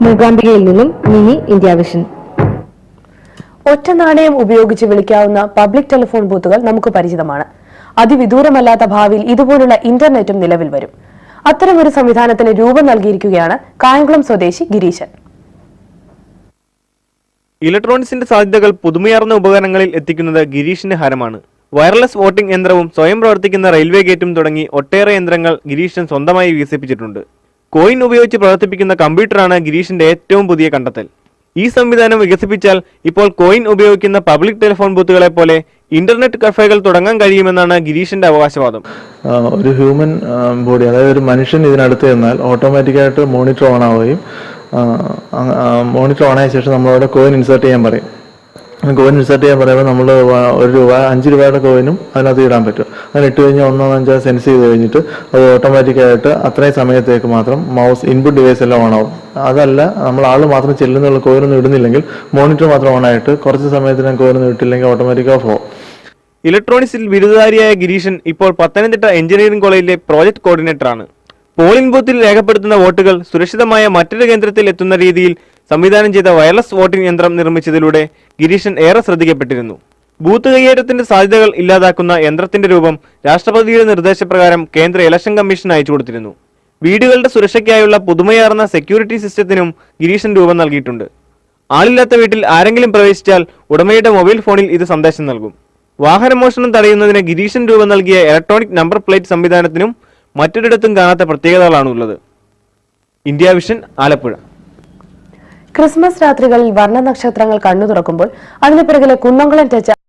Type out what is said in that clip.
മൂകാംബികയിൽ നിന്നും mini India vision. ഒറ്റ നാണയം ഉപയോഗിച്ച് വിളിക്കാവുന്ന പബ്ലിക് ടെലിഫോൺ ബൂത്തുകൾ നമുക്ക് പരിചിതമാണ്. അതിവിദൂരമല്ലാത്ത ഭാവിയിൽ ഇതുപോലുള്ള ഇന്റർനെറ്റും നിലവിൽ വരും. അത്തരമൊരു സംവിധാനത്തിന് രൂപം നൽകിയിരിക്കുകയാണ് കായംകുളം സ്വദേശി ഗിരീശൻ. ഇലക്ട്രോണിക്സിന്റെ സാധ്യതകൾ പുതുമയാർന്ന ഉപകരണങ്ങളിൽ എത്തിക്കുന്നത് ഗിരീഷിന്റെ ഹരമാണ്. വയർലെസ് വോട്ടിംഗ് യന്ത്രവും സ്വയം പ്രവർത്തിക്കുന്ന റെയിൽവേ ഗേറ്റും തുടങ്ങി ഒട്ടേറെ യന്ത്രങ്ങൾ ഗിരീഷൻ സ്വന്തമായി വികസിപ്പിച്ചിട്ടുണ്ട്. കോയിൻ ഉപയോഗിച്ച് പ്രവർത്തിപ്പിക്കുന്ന കമ്പ്യൂട്ടറാണ് ഗിരീഷിന്റെ ഏറ്റവും പുതിയ കണ്ടെത്തൽ. ഈ സംവിധാനം വികസിപ്പിച്ചാൽ ഇപ്പോൾ കോയിൻ ഉപയോഗിക്കുന്ന പബ്ലിക് ടെലിഫോൺ ബൂത്തുകളെ പോലെ ഇന്റർനെറ്റ് കഫേകൾ തുടങ്ങാൻ കഴിയുമെന്നാണ് ഗിരീഷിന്റെ അവകാശവാദം. ഒരു ഹ്യൂമൻ ബോഡി, അതായത് ഒരു മനുഷ്യൻ ഇതിനടുത്ത് ചെന്നാൽ ഓട്ടോമാറ്റിക്കായിട്ട് മോണിറ്റർ ഓൺ ആവുകയും മോണിറ്റർ ഓൺ ആയ ശേഷം നമ്മളവിടെ കോയിൻ ഇൻസേർട്ട് ചെയ്യാൻ പറയും. കോയിൻ ഇൻസേർട്ട് ചെയ്യാൻ പറയുമ്പോൾ നമ്മൾ ₹1, ₹5 കോയിനും അതിനകത്ത് ഇടാൻ പറ്റും. അങ്ങനെ ഇട്ട് കഴിഞ്ഞാൽ 1-5 സെൻസ് ചെയ്ത് കഴിഞ്ഞിട്ട് അത് ഓട്ടോമാറ്റിക്കായിട്ട് അത്രയും സമയത്തേക്ക് മാത്രം മൗസ് ഇൻപുട്ട് ഡിവൈസ് എല്ലാം ഓൺ ആവും. അതല്ല, നമ്മൾ ആൾ മാത്രം ചെല്ലുന്നുള്ള കോയിനൊന്നും ഇടുന്നില്ലെങ്കിൽ മോണിറ്റർ മാത്രം ഓൺ ആയിട്ട് കുറച്ച് സമയത്തിന് കോയിനൊന്നും ഇട്ടില്ലെങ്കിൽ ഓട്ടോമാറ്റിക് ഓഫ് ആവും. ഇലക്ട്രോണിക്സിൽ ബിരുദധാരിയായ ഗിരീഷൻ ഇപ്പോൾ പത്തനംതിട്ട എഞ്ചിനീയറിംഗ് കോളേജിലെ പ്രോജക്ട് കോർഡിനേറ്ററാണ്. പോളിംഗ് ബൂത്തിൽ രേഖപ്പെടുത്തുന്ന വോട്ടുകൾ സുരക്ഷിതമായ മറ്റൊരു കേന്ദ്രത്തിൽ എത്തുന്ന രീതിയിൽ സംവിധാനം ചെയ്ത വയർലെസ് വോട്ടിംഗ് യന്ത്രം നിർമ്മിച്ചതിലൂടെ ഗിരീഷൻ ഏറെ ശ്രദ്ധിക്കപ്പെട്ടിരുന്നു. ബൂത്ത് കയ്യേറ്റത്തിന്റെ സാധ്യതകൾ ഇല്ലാതാക്കുന്ന യന്ത്രത്തിന്റെ രൂപം രാഷ്ട്രപതിയുടെ നിർദ്ദേശപ്രകാരം കേന്ദ്ര ഇലക്ഷൻ കമ്മീഷൻ അയച്ചു കൊടുത്തിരുന്നു. വീടുകളുടെ സുരക്ഷയ്ക്കായുള്ള പുതുമയാർന്ന സെക്യൂരിറ്റി സിസ്റ്റത്തിനും ഗിരീഷൻ രൂപം നൽകിയിട്ടുണ്ട്. ആളില്ലാത്ത വീട്ടിൽ ആരെങ്കിലും പ്രവേശിച്ചാൽ ഉടമയുടെ മൊബൈൽ ഫോണിൽ ഇത് സന്ദേശം നൽകും. വാഹനമോഷണം തടയുന്നതിന് ഗിരീഷൻ രൂപം നൽകിയ ഇലക്ട്രോണിക് നമ്പർ പ്ലേറ്റ് സംവിധാനത്തിനും മറ്റൊരിടത്തും കാണാത്ത പ്രത്യേകതകളാണുള്ളത്. India vision, Alappuzha. ക്രിസ്മസ് രാത്രികളിൽ വർണ്ണ നക്ഷത്രങ്ങൾ കണ്ണു തുറക്കുമ്പോൾ അതിനു പിറകിലെ കുന്നംകുളം ടച്ച്